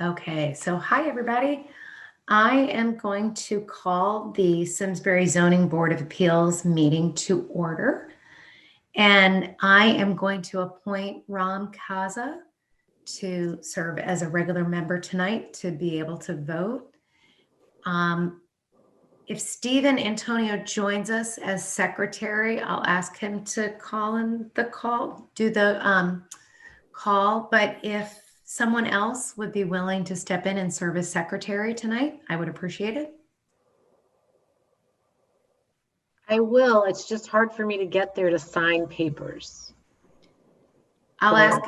Okay, so hi everybody. I am going to call the Simsbury Zoning Board of Appeals meeting to order. And I am going to appoint Ram Kaza to serve as a regular member tonight to be able to vote. If Stephen Antonio joins us as secretary, I'll ask him to do the call. But if someone else would be willing to step in and serve as secretary tonight, I would appreciate it. I will. It's just hard for me to get there to sign papers. I'll ask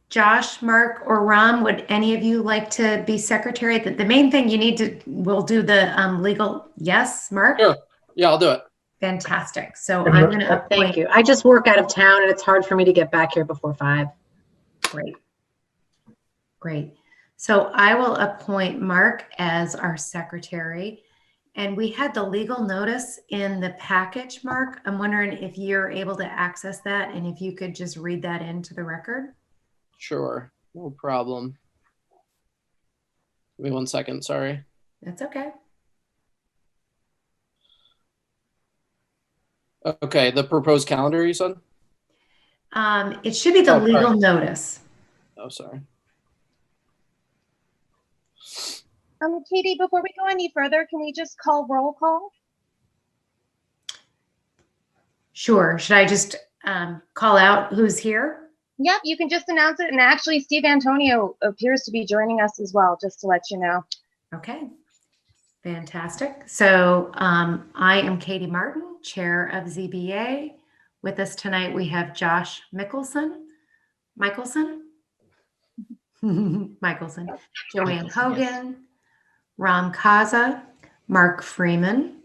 Josh, Mark, or Ram, would any of you like to be secretary? The main thing you need to, we'll do the legal. Yes, Mark? Sure. Yeah, I'll do it. Fantastic. So I'm going to appoint. Thank you. I just work out of town and it's hard for me to get back here before 5. Great. Great. So I will appoint Mark as our secretary. And we had the legal notice in the package, Mark. I'm wondering if you're able to access that and if you could just read that into the record. Sure. No problem. Give me 1 second. Sorry. That's okay. Okay. The proposed calendar, you said? It should be the legal notice. Oh, sorry. Katie, before we go any further, can we just call roll call? Sure. Should I just call out who's here? Yep, you can just announce it. And actually, Steve Antonio appears to be joining us as well, just to let you know. Okay. Fantastic. So I am Katie Martin, chair of ZBA. With us tonight, we have Josh Mickelson, Joanne Hogan, Ram Kaza, Mark Freeman,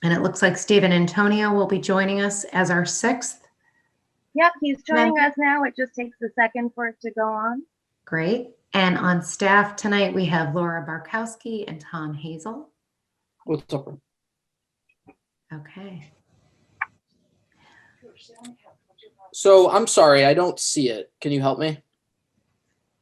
and it looks like Stephen Antonio will be joining us as our 6th. Yep, he's joining us now. It just takes a second for it to go on. Great. And on staff tonight, we have Laura Barkowski and Tom Hazel. What's up? Okay. So I'm sorry, I don't see it. Can you help me?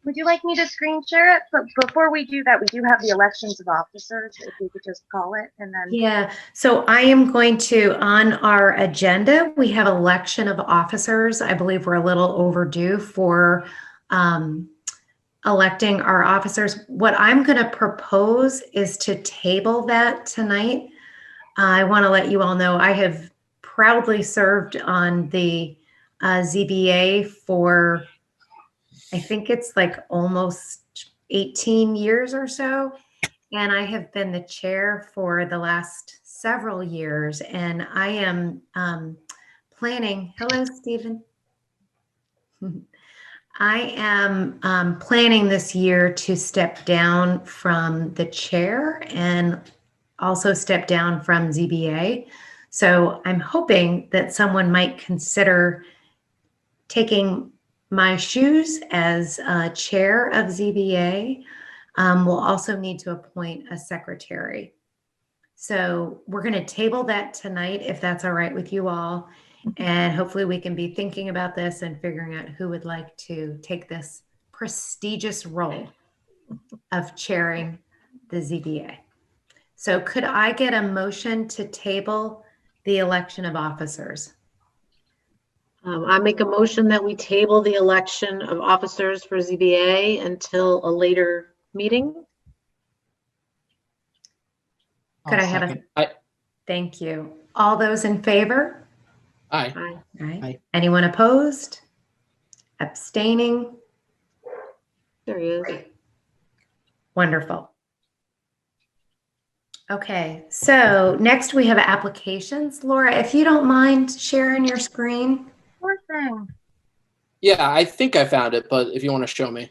Would you like me to screen share it? But before we do that, we do have the elections of officers, if we could just call it and then. Yeah, so I am going to, on our agenda, we have election of officers. I believe we're a little overdue for electing our officers. What I'm going to propose is to table that tonight. I want to let you all know I have proudly served on the ZBA for, I think it's like almost 18 years or so. And I have been the chair for the last several years. And I am planning, hello, Stephen. I am planning this year to step down from the chair and also step down from ZBA. So I'm hoping that someone might consider taking my shoes as chair of ZBA. We'll also need to appoint a secretary. So we're going to table that tonight, if that's all right with you all. And hopefully we can be thinking about this and figuring out who would like to take this prestigious role of chairing the ZBA. So could I get a motion to table the election of officers? I make a motion that we table the election of officers for ZBA until a later meeting. Could I have a? Thank you. All those in favor? Aye. Aye. Aye. Anyone opposed? Abstaining? There he is. Wonderful. Okay, so next we have applications. Laura, if you don't mind sharing your screen. Sure thing. Yeah, I think I found it, but if you want to show me.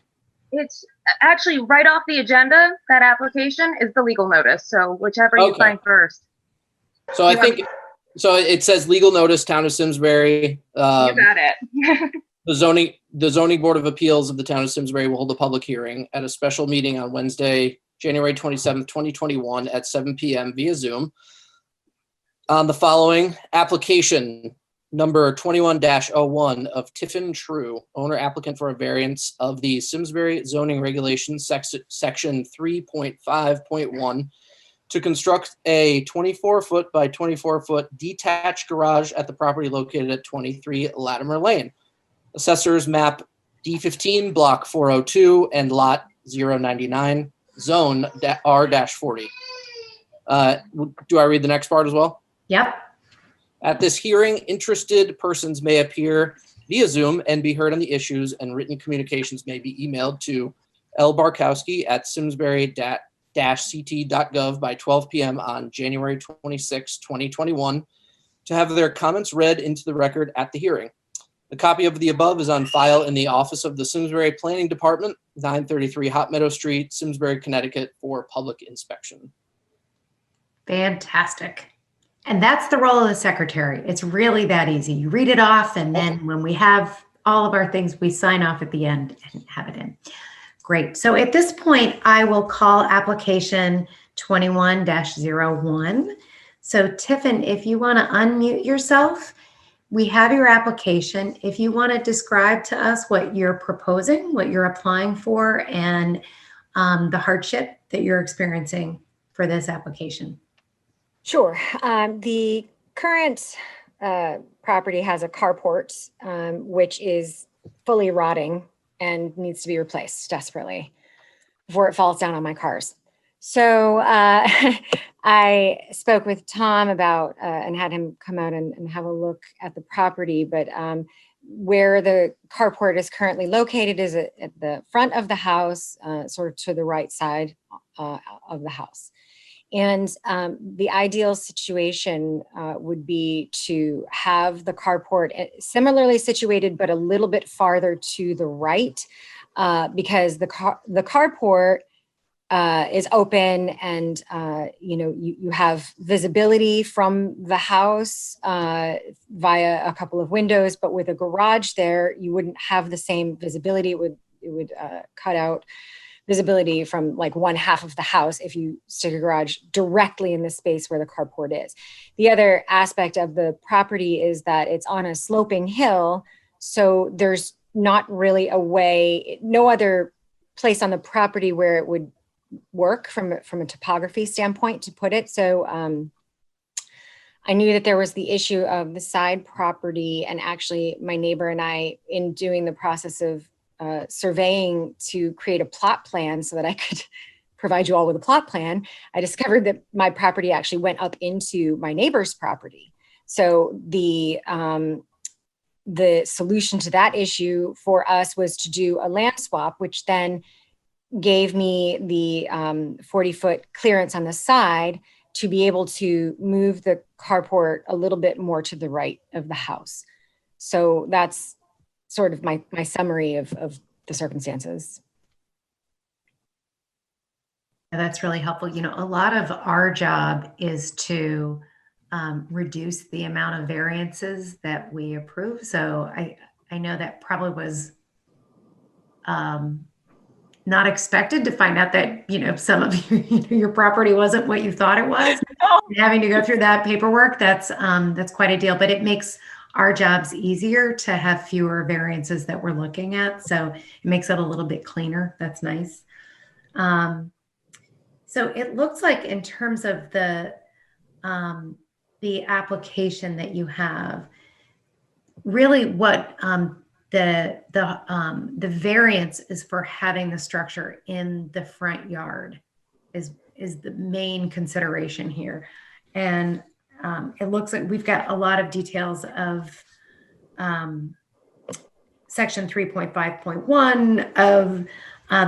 It's actually right off the agenda. That application is the legal notice. So whichever you find first. So I think, so it says legal notice, Town of Simsbury. You got it. The zoning board of appeals of the Town of Simsbury will hold a public hearing at a special meeting on Wednesday, January 27th, 2021 at 7 p.m. via Zoom on the following application number 21-01 of Tiffin True, owner applicant for a variance of the Simsbury zoning regulations section 3.5.1 to construct a 24-foot by 24-foot detached garage at the property located at 23 Latimer Lane. Assessors map D15, block 402, and lot 099, zone R-40. Do I read the next part as well? Yep. At this hearing, interested persons may appear via Zoom and be heard on the issues, and written communications may be emailed to lbarkowski@simsbury-ct.gov by 12 p.m. on January 26, 2021, to have their comments read into the record at the hearing. A copy of the above is on file in the office of the Simsbury Planning Department, 933 Hot Meadow Street, Simsbury, Connecticut, for public inspection. Fantastic. And that's the role of the secretary. It's really that easy. You read it off, and then when we have all of our things, we sign off at the end and have it in. Great. So at this point, I will call application 21-01. So Tiffin, if you want to unmute yourself, we have your application. If you want to describe to us what you're proposing, what you're applying for, and the hardship that you're experiencing for this application. Sure. The current property has a carport, which is fully rotting and needs to be replaced desperately before it falls down on my cars. So I spoke with Tom about and had him come out and have a look at the property. But where the carport is currently located is at the front of the house, sort of to the right side of the house. And the ideal situation would be to have the carport similarly situated, but a little bit farther to the right, because the carport is open, and you have visibility from the house via a couple of windows. But with a garage there, you wouldn't have the same visibility. It would cut out visibility from like one half of the house if you stick a garage directly in the space where the carport is. The other aspect of the property is that it's on a sloping hill, so there's not really a way, no other place on the property where it would work from a topography standpoint to put it. So I knew that there was the issue of the side property, and actually my neighbor and I, in doing the process of surveying to create a plot plan so that I could provide you all with a plot plan, I discovered that my property actually went up into my neighbor's property. So the solution to that issue for us was to do a land swap, which then gave me the 40-foot clearance on the side to be able to move the carport a little bit more to the right of the house. So that's sort of my summary of the circumstances. That's really helpful. You know, a lot of our job is to reduce the amount of variances that we approve. So I know that probably was not expected to find out that, some of your property wasn't what you thought it was. Having to go through that paperwork, that's quite a deal, but it makes our jobs easier to have fewer variances that we're looking at. So it makes it a little bit cleaner. That's nice. So it looks like in terms of the application that you have, really what the variance is for having the structure in the front yard is the main consideration here. And it looks like we've got a lot of details of section 3.5.1 of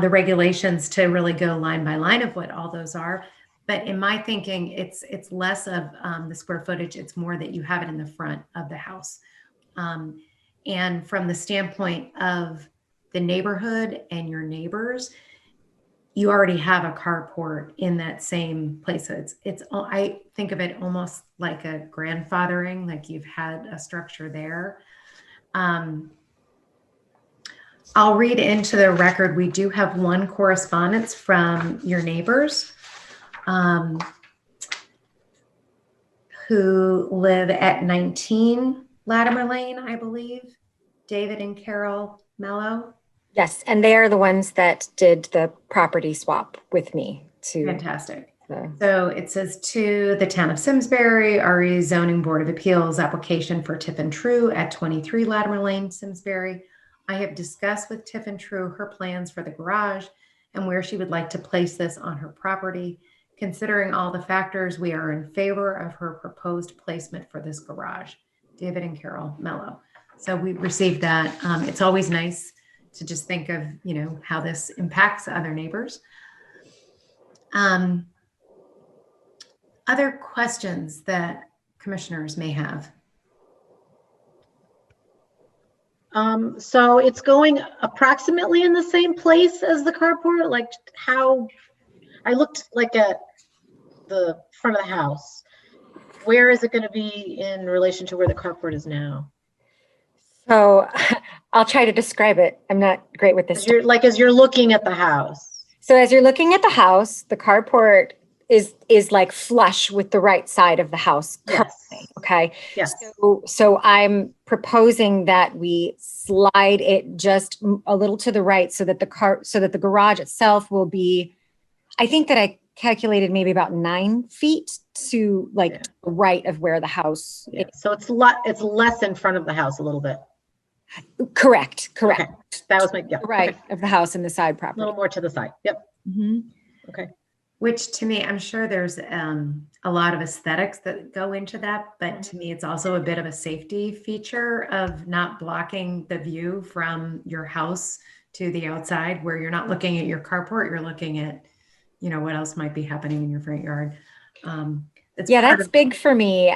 the regulations to really go line by line of what all those are. But in my thinking, it's less of the square footage. It's more that you have it in the front of the house. And from the standpoint of the neighborhood and your neighbors, you already have a carport in that same place. So it's I think of it almost like a grandfathering, like you've had a structure there. I'll read into the record. We do have one correspondence from your neighbors who live at 19 Latimer Lane, I believe. David and Carol Mello. Yes, and they are the ones that did the property swap with me to. Fantastic. the- So it says to the town of Simsbury, RE Zoning Board of Appeals application for Tiffin True at 23 Latimer Lane, Simsbury. I have discussed with Tiffin True her plans for the garage and where she would like to place this on her property. Considering all the factors, we are in favor of her proposed placement for this garage. David and Carol Mello. So we received that. It's always nice to just think of, how this impacts other neighbors. Other questions that commissioners may have? So it's going approximately in the same place as the carport, like how I looked like at the front of the house. Where is it going to be in relation to where the carport is now? So I'll try to describe it. I'm not great with this. As you're looking at the house. So as you're looking at the house, the carport is like flush with the right side of the house currently. Yes. Okay. Yes. So I'm proposing that we slide it just a little to the right so that the garage itself will be, I think that I calculated maybe about 9 feet to the right of where the house Yeah. is. So it's less in front of the house a little bit. Correct. Okay. That was my Right okay. of the house and the side A property. little more to the side. Yep. Mhm. Okay. Which to me, I'm sure there's a lot of aesthetics that go into that, but to me, it's also a bit of a safety feature of not blocking the view from your house to the outside, where you're not looking at your carport, you're looking at, what else might be happening in your front yard. That's big for me.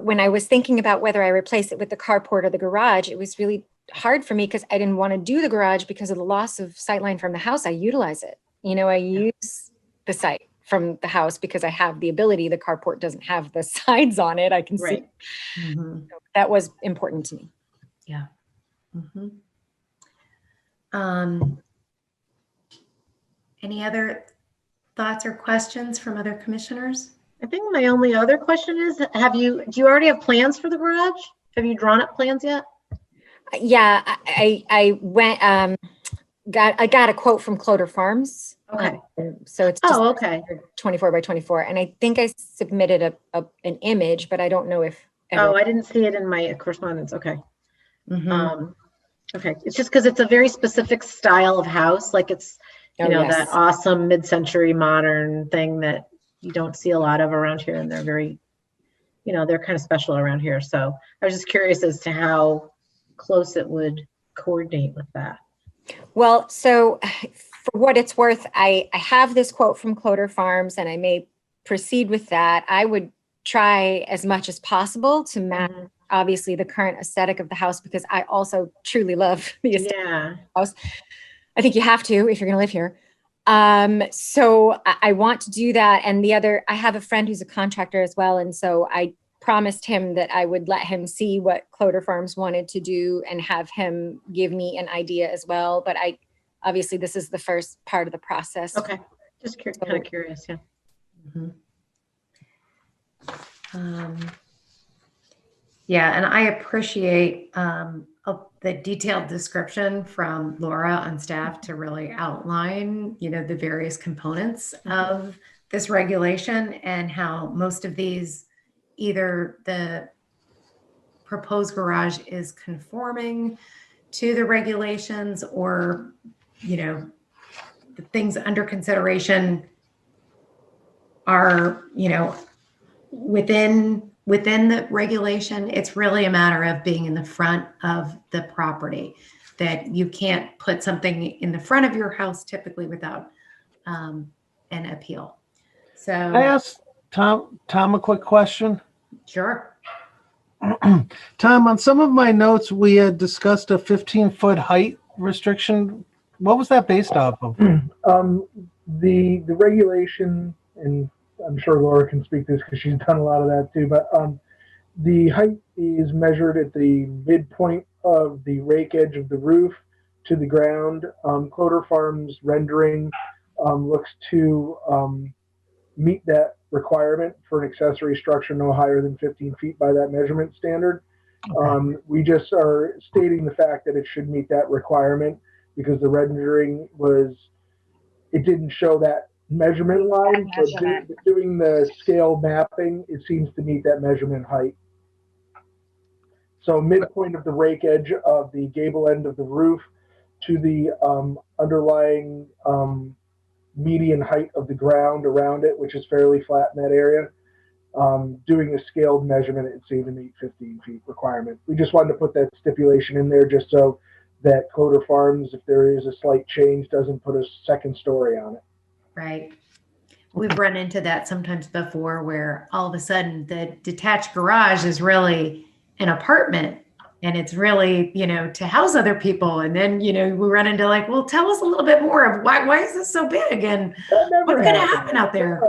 When I was thinking about whether I replace it with the carport or the garage, it was really hard for me because I didn't want to do the garage because of the loss of sightline from the house. I utilize it. I use the site from the house because I have the ability. The carport doesn't have the sides on it. I can see. Right. Mhm. So that was important to me. Yeah. Mhm. Any other thoughts or questions from other commissioners? I think my only other question is, do you already have plans for the garage? Have you drawn up plans yet? Yeah, I went, I got a quote from Cloder Farms. Okay. So it's just okay. 24 by 24. And I think I submitted an image, but I don't know if. I didn't see it in my correspondence. Okay. Mhm. Okay. It's just because it's a very specific style of house. Like it's, that awesome mid-century modern thing that you don't see a lot of around here. And they're very, they're kind of special around here. So I was just curious as to how close it would coordinate with that. Well, so for what it's worth, I have this quote from Cloder Farms and I may proceed with that. I would try as much as possible to match obviously the current aesthetic of the house because I also truly love the aesthetic of the house. I think you have to if you're going to live here. So I want to do that. And I have a friend who's a contractor as well. And so I promised him that I would let him see what Cloder Farms wanted to do and have him give me an idea as well. But obviously this is the first part of the process. Okay. Just kind of curious. Yeah. And I appreciate the detailed description from Laura on staff to really outline, the various components of this regulation and how most of these, either the proposed garage is conforming to the regulations or, the things under consideration are, within the regulation. It's really a matter of being in the front of the property, that you can't put something in the front of your house typically without an appeal. So I asked Tom a quick question. Sure. Tom, on some of my notes, we had discussed a 15-foot height restriction. What was that based off of? The regulation, and I'm sure Laura can speak to this because she's done a lot of that too, but the height is measured at the midpoint of the rake edge of the roof to the ground. Cloder Farms rendering looks to meet that requirement for an accessory structure no higher than 15 feet by that measurement standard. We just are stating the fact that it should meet that requirement because the rendering it didn't show that measurement line, but doing the scale mapping, it seems to meet that measurement height. So midpoint of the rake edge of the gable end of the roof to the underlying median height of the ground around it, which is fairly flat in that area. Doing a scaled measurement, it seemed to meet 15 feet requirement. We just wanted to put that stipulation in there just so that Coder Farms, if there is a slight change, doesn't put a second story on it. Right. We've run into that sometimes before where all of a sudden the detached garage is really an apartment and it's really, to house other people. And then, we run into like, well, tell us a little bit more of why is this so big and what's going to happen out there?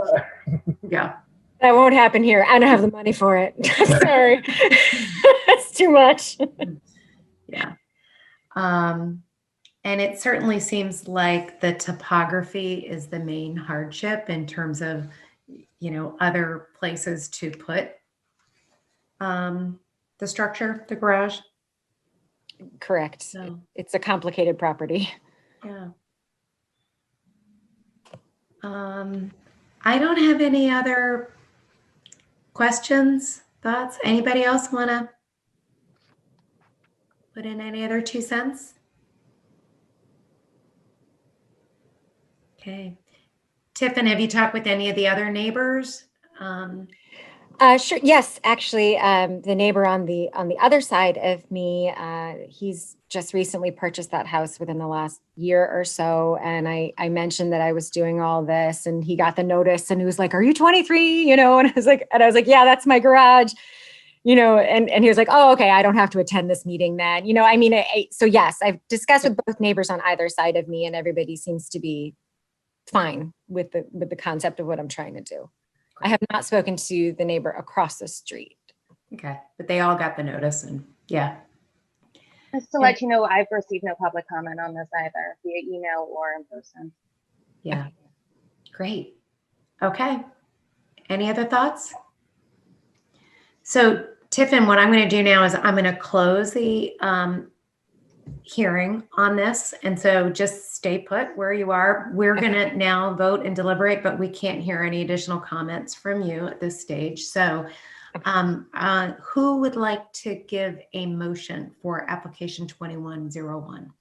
Yeah. That won't happen here. I don't have the money for it. Sorry. It's too much. Yeah. And it certainly seems like the topography is the main hardship in terms of, other places to put the structure, the garage. Correct. So, it's a complicated property. yeah. I don't have any other questions, thoughts. Anybody else want to put in any other 2 cents? Okay. Tiffin, have you talked with any of the other neighbors? Sure. Yes, actually, the neighbor on the other side of me, he's just recently purchased that house within the last year or so. And I mentioned that I was doing all this, and he got the notice, and he was like, "Are you 23?" And I was like, "Yeah, that's my garage." And he was like, "Oh, okay, I don't have to attend this meeting then." So yes, I've discussed with both neighbors on either side of me, and everybody seems to be fine with the concept of what I'm trying to do. I have not spoken to the neighbor across the street. Okay, but they all got the notice, and yeah. Just to let you know, I've received no public comment on this either, via email or in person. Yeah, great. Okay, any other thoughts? So Tiffin, what I'm going to do now is I'm going to close the hearing on this. And so just stay put where you are. We're going to now vote and deliberate, but we can't hear any additional comments from you at this stage. So who would like to give a motion for application 2101?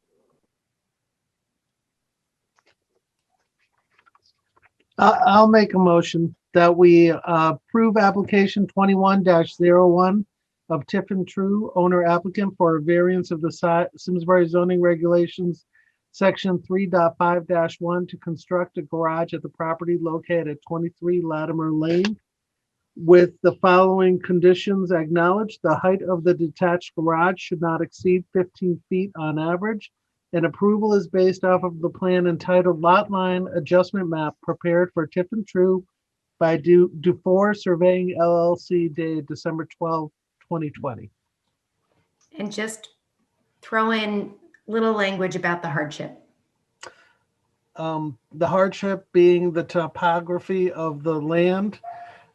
I'll make a motion that we approve application 21-01 of Tiffin True, owner applicant for a variance of the Simsbury zoning regulations, section 3.5-1 to construct a garage at the property located at 23 Latimer Lane with the following conditions acknowledged. The height of the detached garage should not exceed 15 feet on average. And approval is based off of the plan entitled Lot Line Adjustment Map prepared for Tiffin True by Dufour Surveying LLC dated December 12, 2020. And just throw in little language about the hardship. The hardship being the topography of the land,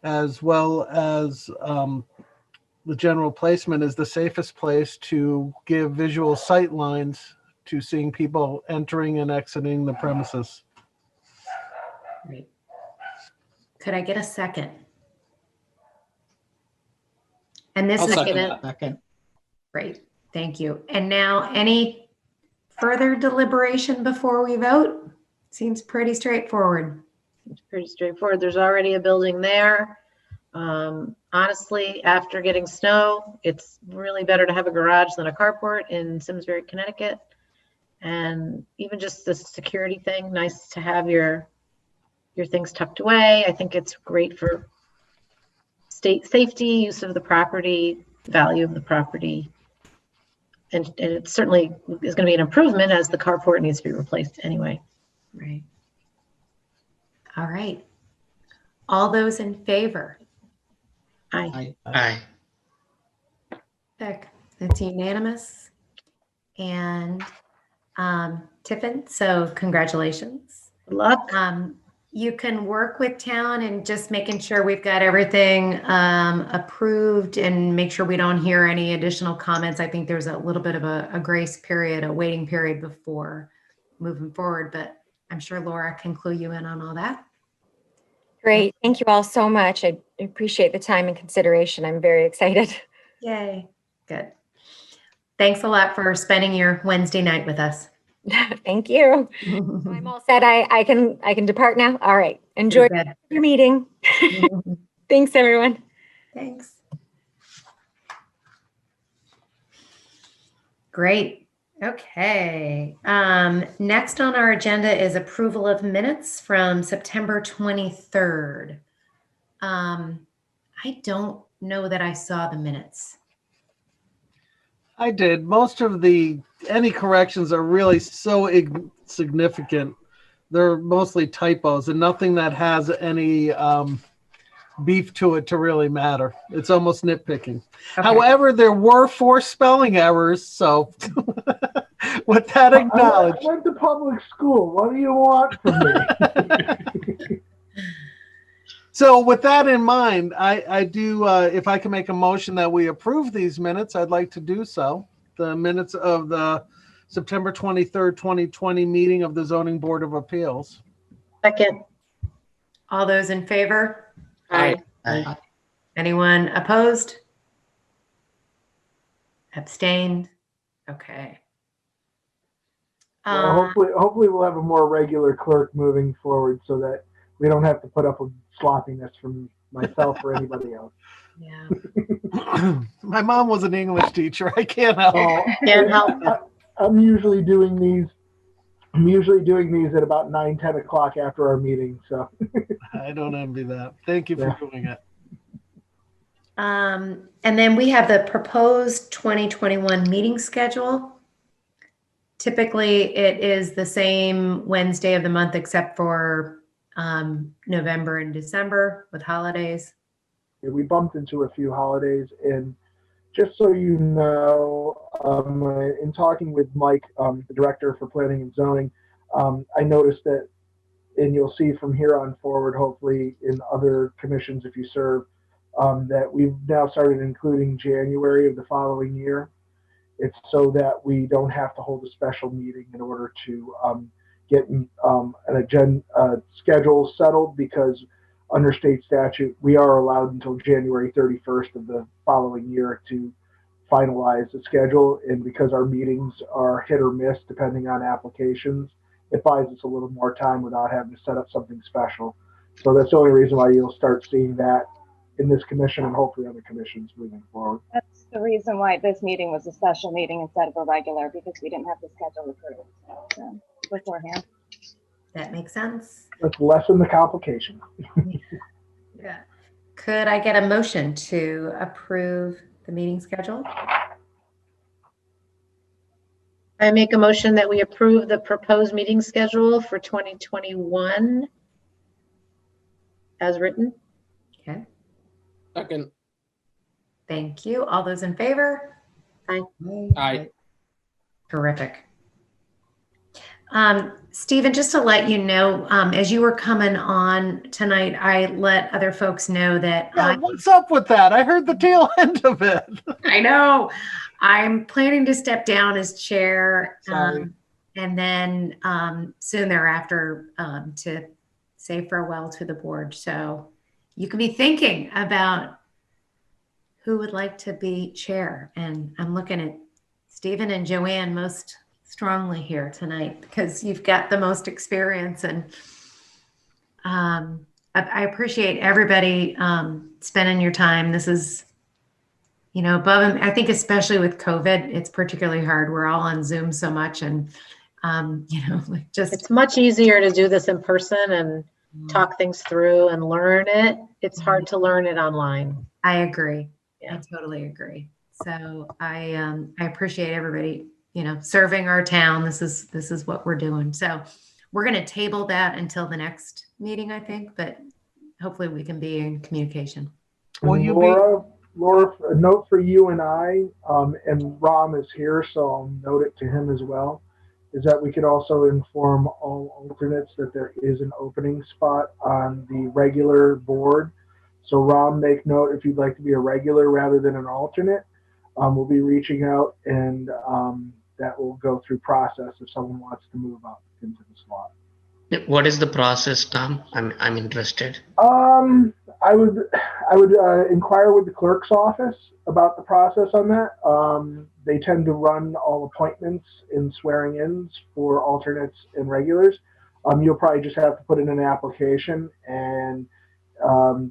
as well as the general placement is the safest place to give visual sight lines to seeing people entering and exiting the premises. Great. Could I get a second? And this I'll is second. Great. Thank you. And now any further deliberation before we vote? Seems pretty straightforward. It's pretty straightforward. There's already a building there. Honestly, after getting snow, it's really better to have a garage than a carport in Simsbury, Connecticut. And even just the security thing, nice to have your things tucked away. I think it's great for state safety, use of the property, value of the property. And it certainly is going to be an improvement as the carport needs to be replaced anyway. Right. All right. All those in favor? Aye. Aye. Heck, that's unanimous. And Tiffin, so congratulations. Good luck. you can work with town and just making sure we've got everything approved and make sure we don't hear any additional comments. I think there's a little bit of a grace period, a waiting period before moving forward, but I'm sure Laura can clue you in on all that. Great. Thank you all so much. I appreciate the time and consideration. I'm very excited. Yay. Good. Thanks a lot for spending your Wednesday night with us. Thank you. So I'm all set. I can depart now. All right. Enjoy your meeting. Thanks, everyone. Thanks. Great. Okay. Next on our agenda is approval of minutes from September 23rd. I don't know that I saw the minutes. I did. Most of any corrections are really so insignificant. They're mostly typos and nothing that has any beef to it to really matter. It's almost nitpicking. Okay. However, there were 4 spelling errors, so with that acknowledged. I went to public school. What do you want from me? So with that in mind, I do, if I can make a motion that we approve these minutes, I'd like to do so. The minutes of the September 23rd, 2020 meeting of the Zoning Board of Appeals. Second. All those in favor? Aye. Aye. Anyone opposed? Abstained? Okay. Well, hopefully we'll have a more regular clerk moving forward so that we don't have to put up with sloppiness from myself or anybody else. Yeah. My mom was an English teacher. I can't help. Can't help it. I'm usually doing these at about 9-10 o'clock after our meeting. So I don't envy that. Thank you for doing it. And then we have the proposed 2021 meeting schedule. Typically, it is the same Wednesday of the month except for November and December with holidays. Yeah, we bumped into a few holidays, and just so you know, in talking with Mike, the director for planning and zoning, I noticed that, and you'll see from here on forward, hopefully in other commissions if you serve, that we've now started including January of the following year. It's so that we don't have to hold a special meeting in order to get an agenda schedule settled, because under state statute, we are allowed until January 31st of the following year to finalize the schedule. And because our meetings are hit or miss depending on applications, it buys us a little more time without having to set up something special. So that's the only reason why you'll start seeing that in this commission and hopefully other commissions moving forward. That's the reason why this meeting was a special meeting instead of a regular, because we didn't have the schedule approved beforehand. That makes sense. Let's lessen the complication. Yeah. Could I get a motion to approve the meeting schedule? I make a motion that we approve the proposed meeting schedule for 2021 as written. Okay. Second. Thank you. All those in favor? Aye. Aye. Terrific. Stephen, just to let you know, as you were coming on tonight, I let other folks know that. Yeah, what's up with that? I heard the tail end of it. I know. I'm planning to step down as chair, Sorry. and then soon thereafter to say farewell to the board. So you can be thinking about who would like to be chair. And I'm looking at Stephen and Joanne most strongly here tonight because you've got the most experience, and I appreciate everybody spending your time. This is, above and I think especially with COVID, it's particularly hard. We're all on Zoom so much, and it's much easier to do this in person and talk things through and learn it. It's hard to learn it online. I agree. Yeah. I totally agree. So I appreciate everybody, serving our town. This is what we're doing. So we're going to table that until the next meeting, I think, but hopefully we can be in communication. Will you Laura, a note for you and I, and Ram is here, so I'll note it to him as well. is that we could also inform all alternates that there is an opening spot on the regular board. So Rom, make note if you'd like to be a regular rather than an alternate. We'll be reaching out, and that will go through process if someone wants to move up into the slot. What is the process, Tom? I'm interested. I would inquire with the clerk's office about the process on that. They tend to run all appointments and swearing-ins for alternates and regulars. You'll probably just have to put in an application, and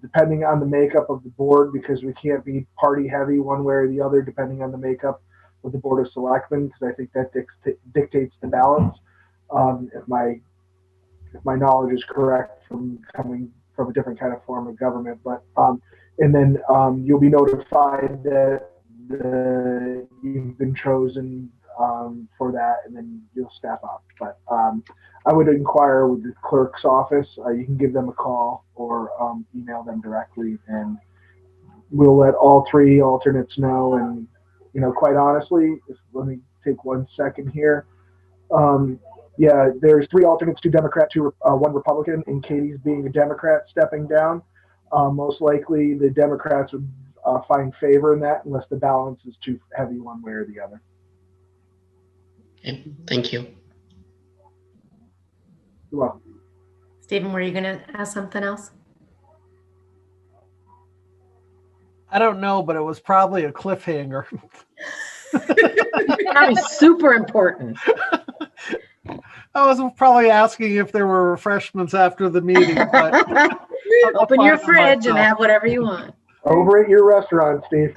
depending on the makeup of the board, because we can't be party heavy one way or the other, depending on the makeup of the Board of Selectmen, because I think that dictates the balance. If my knowledge is correct from coming from a different kind of form of government, but and then you'll be notified that you've been chosen for that, and then you'll step up. But I would inquire with the clerk's office. You can give them a call or email them directly, and we'll let all three alternates know. And quite honestly, let me take 1 second here. Yeah, there's 3 alternates, 2 Democrats, 1 Republican, and Katie's being a Democrat stepping down. Most likely the Democrats would find favor in that unless the balance is too heavy one way or the other. Okay, thank you. You're welcome. Stephen, were you going to ask something else? I don't know, but it was probably a cliffhanger. Probably super important. I was probably asking if there were refreshments after the meeting, but Open your fridge and have whatever you want. Over at your restaurant, Steve.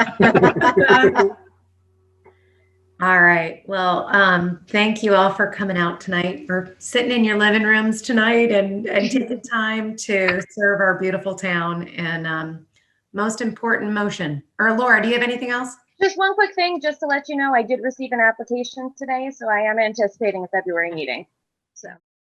All right. Well, thank you all for coming out tonight, for sitting in your living rooms tonight and taking time to serve our beautiful town. And most important motion. Or Laura, do you have anything else? Just one quick thing, just to let you know, I did receive an application today, so I am anticipating a February meeting. So